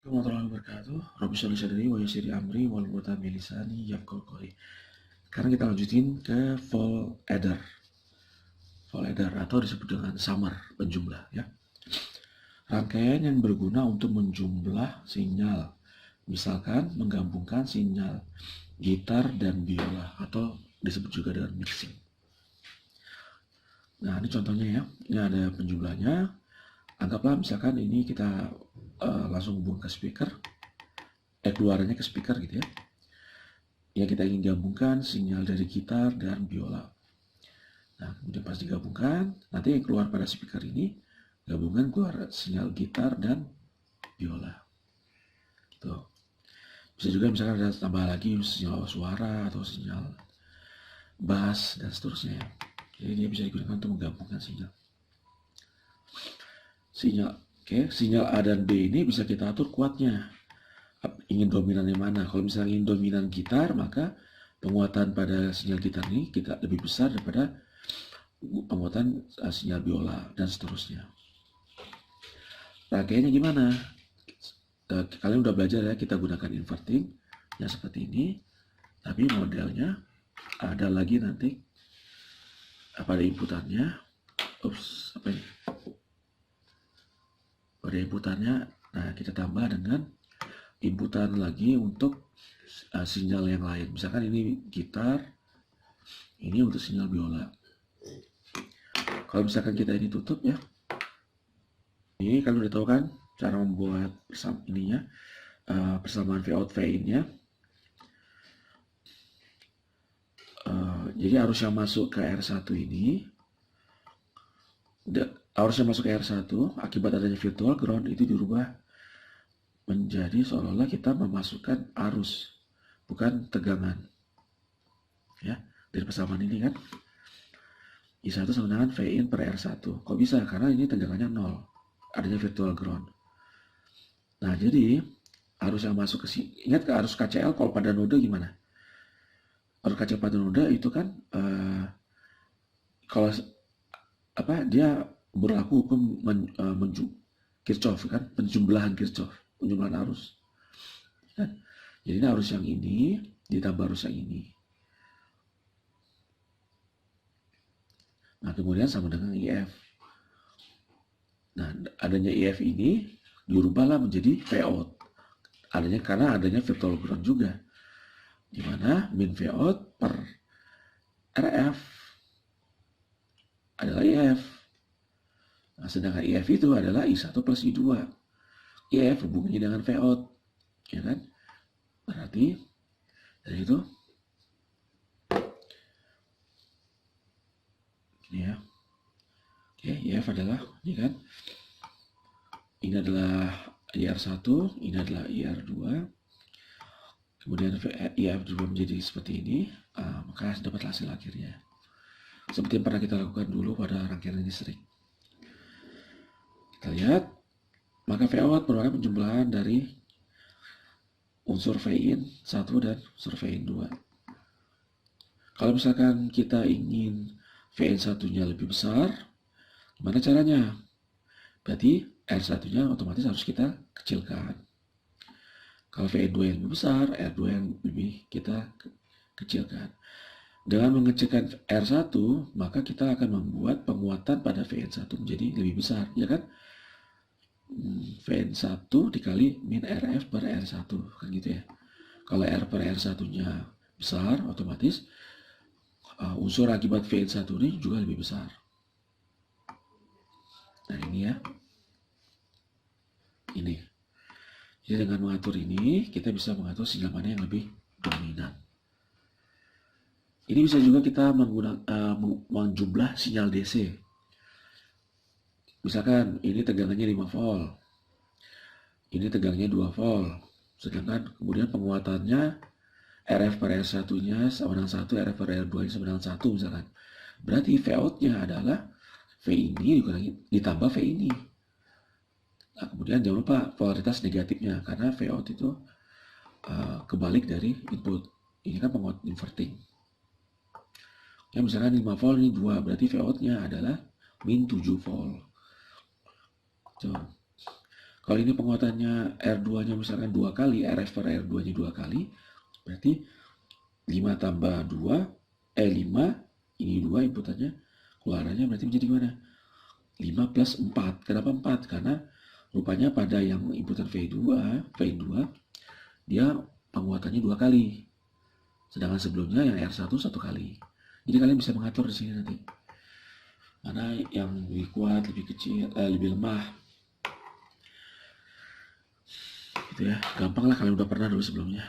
Warahmatullahi wabarakatuh. Rabbi sholli sadri wa yassir amri wahlul 'uqdatam min lisani yafqahu qawli. Sekarang kita lanjutin ke full adder. Full adder atau disebut dengan summer, penjumlah ya. Rangkaian yang berguna untuk menjumlah sinyal. Misalkan menggabungkan sinyal gitar dan biola atau disebut juga dengan mixing. Nah, ini contohnya ya. Ini ada penjumlahnya. Anggaplah misalkan ini kita langsung hubung ke speaker. Keluarannya ke speaker gitu ya. Ya, kita ingin gabungkan sinyal dari gitar dan biola. Nah, kemudian pas digabungkan, nanti yang keluar pada speaker ini gabungan keluar sinyal gitar dan biola. Gitu. Bisa juga misalkan ada tambah lagi sinyal suara atau sinyal bass dan seterusnya. Jadi dia bisa digunakan untuk menggabungkan sinyal. Sinyal A dan B ini bisa kita atur kuatnya. Ingin dominan yang mana? Kalau misalnya ingin dominan gitar, maka penguatan pada sinyal gitar ini kita lebih besar daripada penguatan sinyal biola dan seterusnya. Rangkaiannya gimana? Kalian udah belajar ya, kita gunakan inverting ya seperti ini, tapi modelnya ada lagi nanti pada inputannya. Pada inputannya, nah kita tambah dengan inputan lagi untuk sinyal yang lain. Misalkan ini gitar, ini untuk sinyal biola. Kalau misalkan kita ini tutup ya, ini kalian udah tahu kan cara membuat persamaan Vout Vin-nya. Jadi arus yang masuk ke R1 ini, arus yang masuk ke R1 akibat adanya virtual ground itu dirubah menjadi seolah-olah kita memasukkan arus, bukan tegangan. Ya, dari persamaan ini kan. I1 sama dengan Vin per R1. Kok bisa? Karena ini tegangannya 0. Adanya virtual ground. Nah, jadi arus yang masuk ke sini, ingat ke arus KCL kalau pada node gimana? Arus KCL pada node itu kan kalau dia berlaku hukum Kirchhoff kan, penjumlahan Kirchhoff, penjumlahan arus. Kan? Jadi ini arus yang ini ditambah arus yang ini. Nah, kemudian sama dengan IF. Nah, adanya IF ini dirubahlah menjadi Vout. Karena adanya virtual ground juga. Di mana min Vout per RF adalah IF. Nah, sedangkan IF itu adalah I1 plus I2. IF hubungannya dengan Vout. Ya kan? Berarti dari itu ini ya. Oke, IF adalah ini kan. Ini adalah IR1, ini adalah IR2. Kemudian IF2 menjadi seperti ini, maka dapat hasil akhirnya. Seperti yang pernah kita lakukan dulu pada rangkaian listrik. Kita lihat, maka Vout merupakan penjumlahan dari unsur Vin 1 dan unsur Vin 2. Kalau misalkan kita ingin Vin 1-nya lebih besar, gimana caranya? Berarti R1-nya otomatis harus kita kecilkan. Kalau Vn2 yang lebih besar, R2 yang lebih kita kecilkan. Dengan mengecilkan R1, maka kita akan membuat penguatan pada Vn1 menjadi lebih besar, ya kan? Vn1 dikali min RF per R1, kan gitu ya. Kalau R per R1-nya besar, otomatis unsur akibat Vn1 ini juga lebih besar. Nah, ini ya. Ini. Jadi dengan mengatur ini, kita bisa mengatur sinyal mana yang lebih dominan. Ini bisa juga kita menjumlah sinyal DC. Misalkan ini tegangannya 5 volt. Ini tegangannya 2 volt. Sedangkan kemudian penguatannya RF per R1-nya sama dengan 1, RF per R2-nya sama dengan 1 misalkan. Berarti Vout-nya adalah V ini ditambah V ini. Nah, kemudian jangan lupa polaritas negatifnya, karena Vout itu kebalik dari input. Ini kan penguat inverting. Ya, misalkan 5 volt ini 2, berarti Vout-nya adalah min 7 volt. So, Kalau ini penguatannya R2-nya misalkan 2 kali, RF per R2-nya 2 kali, berarti 5 tambah 2, 5, ini 2 inputannya, keluarannya berarti menjadi mana? 5 plus 4. Kenapa 4? Karena rupanya pada yang inputan V2, dia penguatannya 2 kali. Sedangkan sebelumnya yang R1 1 kali. Jadi kalian bisa mengatur di sini nanti. Mana yang lebih kuat, lebih kecil, lebih lemah. Gitu ya. Gampang lah, kalian udah pernah dulu sebelumnya.